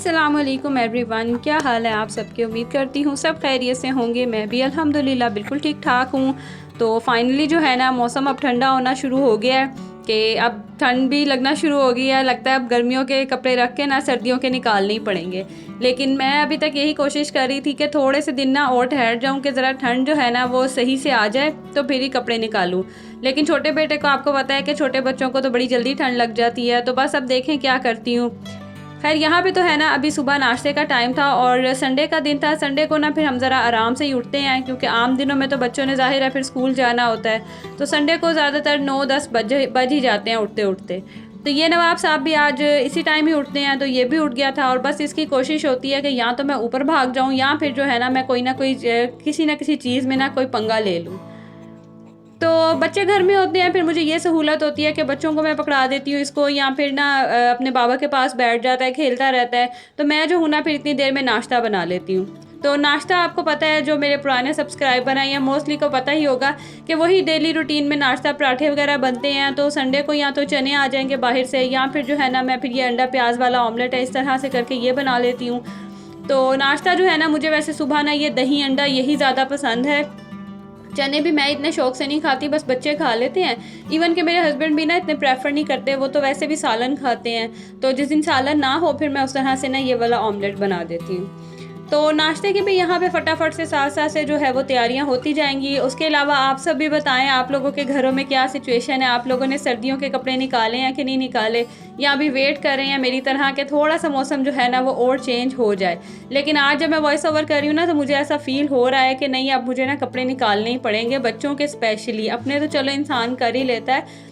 अस्सलामुअलैकुम एवरीवन, क्या हाल है आप सबकी। उम्मीद करती हूँ सब खैरियत से होंगे। मैं भी अल्हम्दुलिल्लाह बिल्कुल ठीक ठाक हूँ। तो फाइनली जो है ना मौसम अब ठंडा होना शुरू हो गया है कि अब ठंड भी लगना शुरू हो गई है। लगता है अब गर्मियों के कपड़े रख के ना सर्दियों के निकालने ही पड़ेंगे। लेकिन मैं अभी तक यही कोशिश कर रही थी कि थोड़े से दिन ना और ठहर जाऊँ कि ज़रा ठंड जो है ना वो सही से आ जाए तो फिर ही कपड़े निकालूँ। लेकिन छोटे बेटे को आपको पता है कि छोटे बच्चों को तो बड़ी जल्दी ठंड लग जाती है। तो बस अब देखें क्या करती हूँ। खैर यहाँ पे तो है ना अभी सुबह नाश्ते का टाइम था और संडे का दिन था। संडे को ना फिर हम ज़रा आराम से ही उठते हैं, क्योंकि आम दिनों में तो बच्चों ने ज़ाहिर है फिर स्कूल जाना होता है। तो संडे को ज़्यादातर 9-10 बज ही जाते हैं उठते उठते। तो ये नवाब साहब भी आज इसी टाइम ही उठते हैं, तो ये भी उठ गया था। और बस इसकी कोशिश होती है कि या तो मैं ऊपर भाग जाऊँ या फिर जो है ना मैं कोई ना कोई किसी ना किसी चीज़ में ना कोई पंगा ले लूँ। तो बच्चे घर में होते हैं, फिर मुझे ये सहूलत होती है कि बच्चों को मैं पकड़ा देती हूँ इसको, या फिर ना अपने बाबा के पास बैठ जाता है, खेलता रहता है। तो मैं जो हूँ ना फिर इतनी देर में नाश्ता बना लेती हूँ। तो नाश्ता आपको पता है, जो मेरे पुराने सब्सक्राइबर हैं या मोस्टली को पता ही होगा कि वही डेली रूटीन में नाश्ता पराठे वगैरह बनते हैं। तो संडे को या तो चने आ जाएंगे बाहर से, या फिर जो है ना मैं फिर ये अंडा प्याज वाला ऑमलेट है इस तरह से करके ये बना लेती हूँ। तो नाश्ता जो है ना मुझे वैसे सुबह ना ये दही अंडा यही ज़्यादा पसंद है। चने भी मैं इतने शौक से नहीं खाती, बस बच्चे खा लेते हैं। इवन कि मेरे हस्बैंड भी ना इतने प्रेफर नहीं करते, वो तो वैसे भी सालन खाते हैं। तो जिस दिन सालन ना हो फिर मैं उस तरह से ना ये वाला ऑमलेट बना देती हूँ। तो नाश्ते की भी यहाँ पे फटाफट से साथ साथ से जो है वो तैयारियाँ होती जाएंगी। उसके अलावा आप सब भी बताएं, आप लोगों के घरों में क्या सिचुएशन है। आप लोगों ने सर्दियों के कपड़े निकाले हैं कि नहीं निकाले, या अभी वेट कर रहे हैं मेरी तरह के थोड़ा सा मौसम जो है ना वो और चेंज हो जाए। लेकिन आज जब मैं वॉइस ओवर कर रही हूँ ना तो मुझे ऐसा फील हो रहा है कि नहीं, अब मुझे ना कपड़े निकालने ही पड़ेंगे, बच्चों के स्पेशली। अपने तो चलो इंसान कर ही लेता है।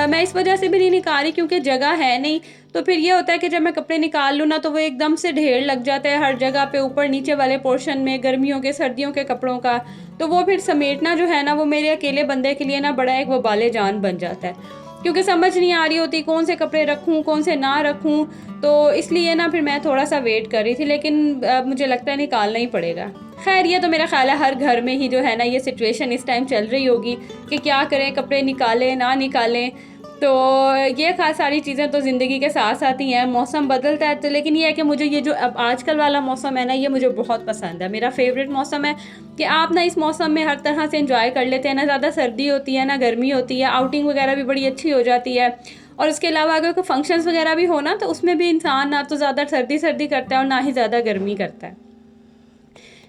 मैं इस वजह से भी नहीं निकाल रही क्योंकि जगह है नहीं। तो फिर ये होता है कि जब मैं कपड़े निकाल लूँ ना तो वो एकदम से ढेर लग जाता है हर जगह पे, ऊपर नीचे वाले पोर्शन में, गर्मियों के सर्दियों के कपड़ों का। तो वो फिर समेटना जो है ना वो मेरे अकेले बंदे के लिए ना बड़ा एक वबाले जान बन जाता है, क्योंकि समझ नहीं आ रही होती कौन से कपड़े रखूँ कौन से ना रखूँ। तो इसलिए ना फिर मैं थोड़ा सा वेट कर रही थी, लेकिन मुझे लगता है निकालना ही पड़ेगा। खैर ये तो मेरा ख्याल है हर घर में ही जो है ना ये सिचुएशन इस टाइम चल रही होगी कि क्या करें, कपड़े निकालें ना निकालें। तो ये खास सारी चीज़ें तो ज़िंदगी के साथ साथ ही हैं। मौसम बदलता है तो, लेकिन ये है कि मुझे ये जो अब आजकल वाला मौसम है ना ये मुझे बहुत पसंद है। मेरा फेवरेट मौसम है कि आप ना इस मौसम में हर तरह से एंजॉय कर लेते हैं। ना ज़्यादा सर्दी होती है ना गर्मी होती है, आउटिंग वगैरह भी बड़ी अच्छी हो जाती है। और उसके अलावा अगर कोई फंक्शंस वगैरह भी हो ना तो उसमें भी इंसान ना तो ज़्यादा सर्दी सर्दी करता है और ना ही ज़्यादा गर्मी करता है।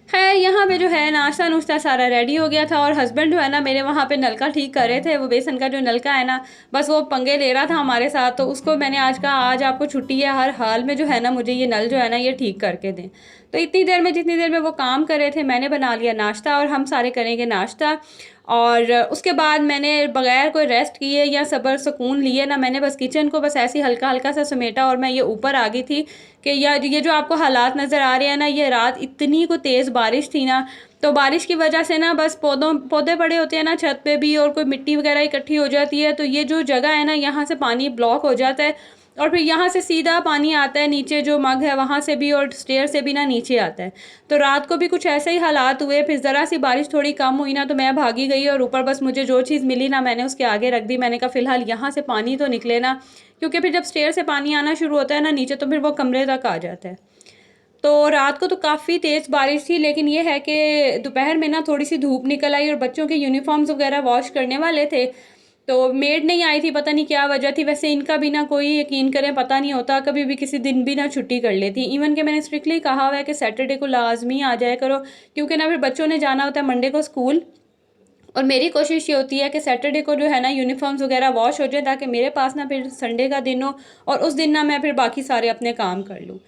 खैर यहाँ पे जो है नाश्ता नुश्ता सारा रेडी हो गया था, और हस्बैंड जो है ना मेरे वहाँ पे नलका ठीक कर रहे थे। वो बेसन का जो नलका है ना बस वो पंगे ले रहा था हमारे साथ। तो उसको मैंने आज कहा आज आपको छुट्टी है, हर हाल में जो है ना मुझे ये नल जो है ना ये ठीक करके दें। तो इतनी देर में जितनी देर में वो काम कर रहे थे मैंने बना लिया नाश्ता, और हम सारे करेंगे नाश्ता। और उसके बाद मैंने बगैर कोई रेस्ट किए या सब्र सुकून लिए ना मैंने बस किचन को बस ऐसे ही हल्का हल्का सा समेटा, और मैं ये ऊपर आ गई थी कि यार ये जो आपको हालात नज़र आ रहे हैं ना, ये रात इतनी को तेज़ बारिश थी ना। तो बारिश की वजह से ना बस पौधे पड़े होते हैं ना छत पे भी, और कोई मिट्टी वगैरह इकट्ठी हो जाती है। तो ये जो जगह है ना यहाँ से पानी ब्लॉक हो जाता है, और फिर यहाँ से सीधा पानी आता है नीचे, जो मग है वहाँ से भी और स्टेयर से भी ना नीचे आता है। तो रात को भी कुछ ऐसे ही हालात हुए। फिर ज़रा सी बारिश थोड़ी कम हुई ना तो मैं भागी गई, और ऊपर बस मुझे जो चीज़ मिली ना मैंने उसके आगे रख दी। मैंने कहा फ़िलहाल यहाँ से पानी तो निकले ना, क्योंकि फिर जब स्टेयर से पानी आना शुरू होता है ना नीचे तो फिर वो कमरे तक आ जाता है। तो रात को तो काफ़ी तेज़ बारिश थी, लेकिन ये है कि दोपहर में ना थोड़ी सी धूप निकल आई, और बच्चों के यूनिफॉर्म्स वगैरह वॉश करने वाले थे। तो मेड नहीं आई थी, पता नहीं क्या वजह थी। वैसे इनका भी ना कोई यकीन करें पता नहीं होता, कभी भी किसी दिन भी ना छुट्टी कर लेती। इवन कि मैंने स्ट्रिक्टली कहा हुआ है कि सैटरडे को लाजमी आ जाया करो, क्योंकि ना फिर बच्चों ने जाना होता है मंडे को स्कूल। और मेरी कोशिश ये होती है कि सैटरडे को जो है ना यूनिफॉर्म्स वगैरह वॉश हो जाए, ताकि मेरे पास ना फिर संडे का दिन हो और उस दिन ना मैं फिर बाकी सारे अपने काम कर लूँ।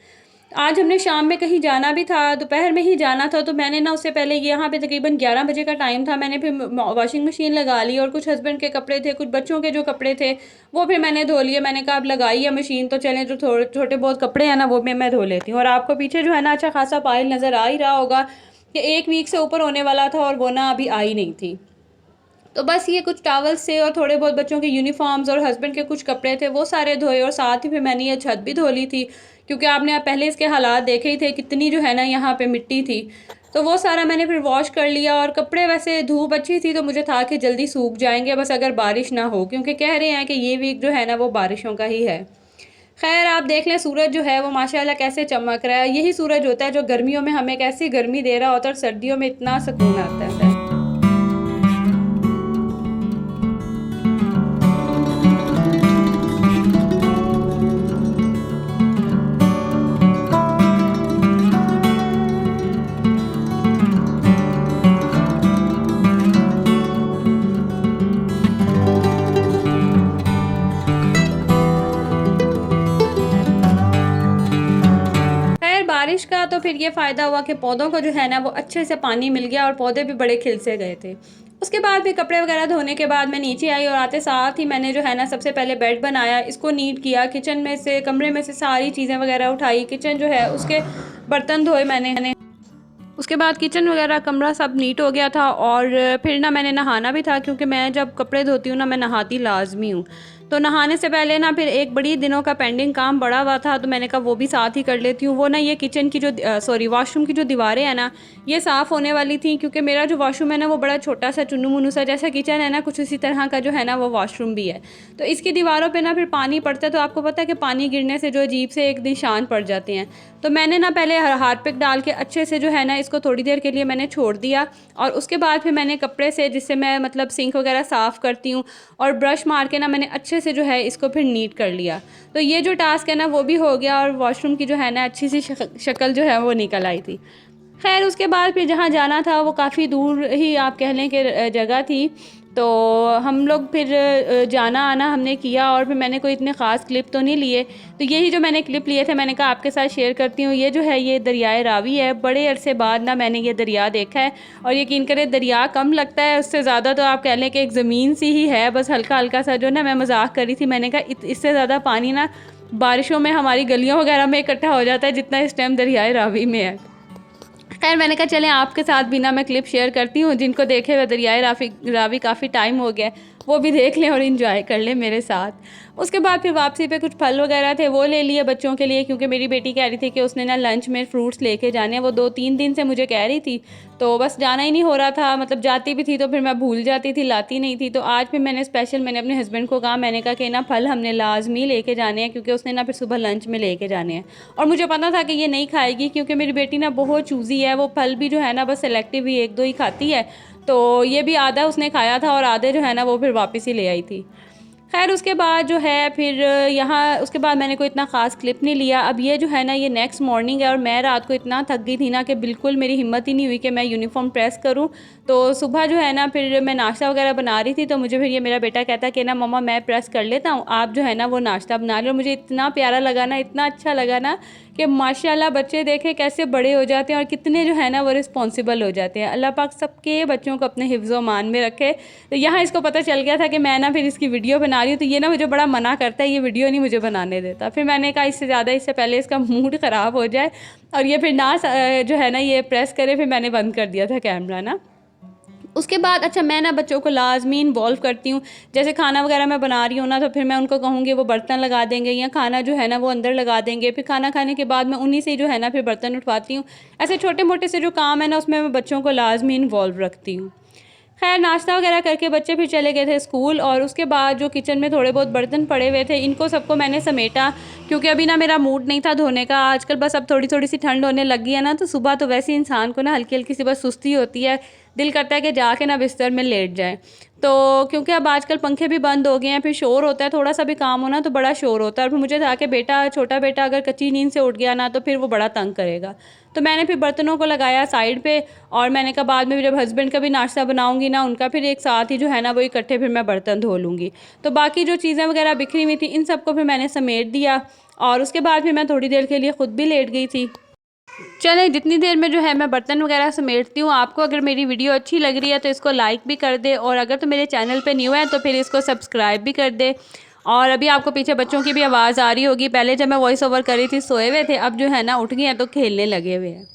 आज हमने शाम में कहीं जाना भी था, दोपहर में ही जाना था। तो मैंने ना उससे पहले यहाँ पे तकरीबन 11 बजे का टाइम था, मैंने फिर वॉशिंग मशीन लगा ली, और कुछ हस्बैंड के कपड़े थे, कुछ बच्चों के जो कपड़े थे वो फिर मैंने धो लिए। मैंने कहा अब लगाई है मशीन तो चलें, जो थोड़े छोटे बहुत कपड़े हैं ना वो मैं धो लेती हूँ। और आपको पीछे जो है ना अच्छा खासा पाइल नज़र आ ही रहा होगा कि 1 वीक से ऊपर होने वाला था और वो ना अभी आई नहीं थी। तो बस ये कुछ टॉवल्स से और थोड़े बहुत बच्चों के यूनिफॉर्म्स और हस्बैंड के कुछ कपड़े थे वो सारे धोए, और साथ ही फिर मैंने ये छत भी धो ली थी, क्योंकि आपने पहले इसके हालात देखे ही थे कितनी जो है ना यहाँ पे मिट्टी थी। तो वो सारा मैंने फिर वॉश कर लिया, और कपड़े वैसे धूप अच्छी थी तो मुझे था कि जल्दी सूख जाएंगे बस अगर बारिश ना हो, क्योंकि कह रहे हैं कि ये वीक जो है ना वो बारिशों का ही है। खैर आप देख लें सूरज जो है वो माशाल्लाह कैसे चमक रहा है। यही सूरज होता है जो गर्मियों में हमें कैसी गर्मी दे रहा होता है और सर्दियों में इतना सुकून आता है। खैर बारिश का तो फिर ये फ़ायदा हुआ कि पौधों को जो है ना वो अच्छे से पानी मिल गया और पौधे भी बड़े खिल से गए थे। उसके बाद फिर कपड़े वगैरह धोने के बाद मैं नीचे आई और आते साथ ही मैंने जो है ना सबसे पहले बेड बनाया, इसको नीट किया, किचन में से कमरे में से सारी चीज़ें वगैरह उठाई, किचन जो है उसके बर्तन धोए मैंने। उसके बाद किचन वगैरह कमरा सब नीट हो गया था और फिर ना मैंने नहाना भी था क्योंकि मैं जब कपड़े धोती हूँ ना मैं नहाती लाजमी हूँ। तो नहाने से पहले ना फिर एक बड़ी दिनों का पेंडिंग काम पड़ा हुआ था तो मैंने कहा वो भी साथ ही कर लेती हूँ। वो ना ये किचन की जो सॉरी वॉशरूम की जो दीवारें हैं ना ये साफ़ होने वाली थी क्योंकि मेरा जो वॉशरूम है ना वो बड़ा छोटा सा चुन्नू मुन्नू सा जैसा किचन है ना कुछ उसी तरह का जो है ना वो वॉशरूम भी है। तो इसकी दीवारों पर ना फिर पानी पड़ता है तो आपको पता है कि पानी गिरने से जो अजीब से एक निशान पड़ जाते हैं। तो मैंने ना पहले हार्पिक डाल के अच्छे से जो है ना इसको थोड़ी देर के लिए मैंने छोड़ दिया और उसके बाद फिर मैंने कपड़े से जिससे मैं मतलब सिंक वगैरह साफ़ करती हूँ और ब्रश मार के ना मैंने अच्छे से जो है इसको फिर नीट कर लिया। तो ये जो टास्क है ना वो भी हो गया और वॉशरूम की जो है ना अच्छी सी शक्ल जो है वो निकल आई थी। खैर उसके बाद फिर जहाँ जाना था वो काफ़ी दूर ही आप कह लें कि जगह थी। तो हम लोग फिर जाना आना हमने किया और फिर मैंने कोई इतने ख़ास क्लिप तो नहीं लिए। तो यही जो मैंने क्लिप लिए थे मैंने कहा आपके साथ शेयर करती हूँ। ये जो है ये दरियाए रावी है। बड़े अरसे बाद ना मैंने ये दरिया देखा है और यकीन करें दरिया कम लगता है, उससे ज़्यादा तो आप कह लें कि एक ज़मीन सी ही है, बस हल्का हल्का सा जो ना मैं मजाक कर रही थी। मैंने कहा इससे ज़्यादा पानी ना बारिशों में हमारी गलियों वगैरह में इकट्ठा हो जाता है जितना इस टाइम दरियाए रावी में है। खैर मैंने कहा चलें आपके साथ भी ना मैं क्लिप शेयर करती हूँ। जिनको देखे हुए दरियाए रावी काफ़ी टाइम हो गया है वो भी देख लें और इन्जॉय कर लें मेरे साथ। उसके बाद फिर वापसी पे कुछ फल वगैरह थे वो ले लिए बच्चों के लिए क्योंकि मेरी बेटी कह रही थी कि उसने ना लंच में फ्रूट्स लेके जाने हैं। वो 2-3 दिन से मुझे कह रही थी तो बस जाना ही नहीं हो रहा था। मतलब जाती भी थी तो फिर मैं भूल जाती थी, लाती नहीं थी। तो आज फिर मैंने अपने हस्बैंड को कहा, मैंने कहा कि ना फल हमने लाजमी लेके जाने हैं क्योंकि उसने ना फिर सुबह लंच में लेके जाने हैं। और मुझे पता था कि ये नहीं खाएगी क्योंकि मेरी बेटी ना बहुत चूज़ी है। वो फल भी जो है ना बस सेलेक्टिव ही 1-2 ही खाती है। तो ये भी आधा उसने खाया था और आधे जो है ना वो फिर वापस ही ले आई थी। खैर उसके बाद जो है फिर यहाँ उसके बाद मैंने कोई इतना ख़ास क्लिप नहीं लिया। अब ये जो है ना ये नेक्स्ट मॉर्निंग है और मैं रात को इतना थक गई थी ना कि बिल्कुल मेरी हिम्मत ही नहीं हुई कि मैं यूनिफॉर्म प्रेस करूँ। तो सुबह जो है ना फिर मैं नाश्ता वगैरह बना रही थी तो मुझे फिर ये मेरा बेटा कहता कि ना मम्मा मैं प्रेस कर लेता हूँ, आप जो है ना वो नाश्ता बना लो। मुझे इतना प्यारा लगा ना, इतना अच्छा लगा ना कि माशाल्लाह बच्चे देखें कैसे बड़े हो जाते हैं और कितने जो है ना वो रिस्पॉन्सिबल हो जाते हैं। अल्लाह पाक सबके बच्चों को अपने हिफ्ज़ व मान में रखे। तो यहाँ इसको पता चल गया था कि मैं ना फिर इसकी वीडियो बना रही हूँ तो ये ना मुझे बड़ा मना करता है, ये वीडियो नहीं मुझे बनाने देता। फिर मैंने कहा इससे पहले इसका मूड ख़राब हो जाए और ये फिर ना जो है ना ये प्रेस करे, फिर मैंने बंद कर दिया था कैमरा ना। उसके बाद अच्छा मैं ना बच्चों को लाजमी इन्वॉल्व करती हूँ। जैसे खाना वगैरह मैं बना रही हूँ ना तो फिर मैं उनको कहूँगी वो बर्तन लगा देंगे या खाना जो है ना वो अंदर लगा देंगे। फिर खाना खाने के बाद मैं उन्हीं से जो है ना फिर बर्तन उठवाती हूँ। ऐसे छोटे मोटे से जो काम है ना उसमें मैं बच्चों को लाजमी इन्वॉल्व रखती हूँ। खैर नाश्ता वगैरह करके बच्चे फिर चले गए थे स्कूल और उसके बाद जो किचन में थोड़े बहुत बर्तन पड़े हुए थे इनको सबको मैंने समेटा क्योंकि अभी ना मेरा मूड नहीं था धोने का। आजकल बस अब थोड़ी थोड़ी सी ठंड होने लगी है ना तो सुबह तो वैसे ही इंसान को ना हल्की हल्की सी बस सुस्ती होती है, दिल करता है कि जाके ना बिस्तर में लेट जाए। तो क्योंकि अब आजकल पंखे भी बंद हो गए हैं, फिर शोर होता है, थोड़ा सा भी काम होना तो बड़ा शोर होता है। और फिर मुझे था कि छोटा बेटा अगर कच्ची नींद से उठ गया ना तो फिर वो बड़ा तंग करेगा। तो मैंने फिर बर्तनों को लगाया साइड पे और मैंने कहा बाद में जब हस्बैंड का भी नाश्ता बनाऊंगी ना उनका फिर एक साथ ही जो है ना वो इकट्ठे फिर मैं बर्तन धो लूँगी। तो बाकी जो चीज़ें वगैरह बिखरी हुई थी इन सबको फिर मैंने समेट दिया और उसके बाद फिर मैं थोड़ी देर के लिए ख़ुद भी लेट गई थी। चले जितनी देर में जो है मैं बर्तन वगैरह समेटती हूँ, आपको अगर मेरी वीडियो अच्छी लग रही है तो इसको लाइक भी कर दे और अगर तो मेरे चैनल पे न्यू है तो फिर इसको सब्सक्राइब भी कर दे। और अभी आपको पीछे बच्चों की भी आवाज़ आ रही होगी, पहले जब मैं वॉइस ओवर कर रही थी सोए हुए थे, अब जो है ना उठ गए हैं तो खेलने लगे हुए हैं।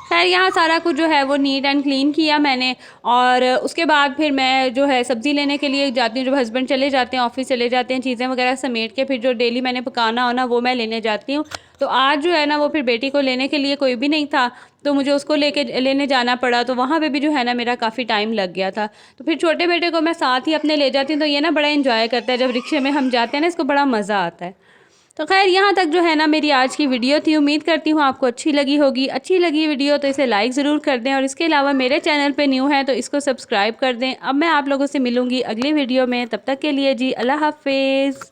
खैर यहाँ सारा कुछ जो है वो नीट एंड क्लीन किया मैंने और उसके बाद फिर मैं जो है सब्ज़ी लेने के लिए जाती हूँ। जब हस्बैंड चले जाते हैं ऑफिस चले जाते हैं, चीज़ें वगैरह समेट के फिर जो डेली मैंने पकाना हो ना वो मैं लेने जाती हूँ। तो आज जो है ना वो फिर बेटी को लेने के लिए कोई भी नहीं था तो मुझे उसको लेने जाना पड़ा। तो वहाँ पे भी जो है ना मेरा काफ़ी टाइम लग गया था। तो फिर छोटे बेटे को मैं साथ ही अपने ले जाती हूँ तो ये ना बड़ा इन्जॉय करता है जब रिक्शे में हम जाते हैं ना, इसको बड़ा मज़ा आता है। तो खैर यहाँ तक जो है ना मेरी आज की वीडियो थी। उम्मीद करती हूँ आपको अच्छी लगी होगी। अच्छी लगी वीडियो तो इसे लाइक ज़रूर कर दें और इसके अलावा मेरे चैनल पे न्यू है तो इसको सब्सक्राइब कर दें। अब मैं आप लोगों से मिलूँगी अगली वीडियो में, तब तक के लिए जी अल्लाह हाफ़िज़।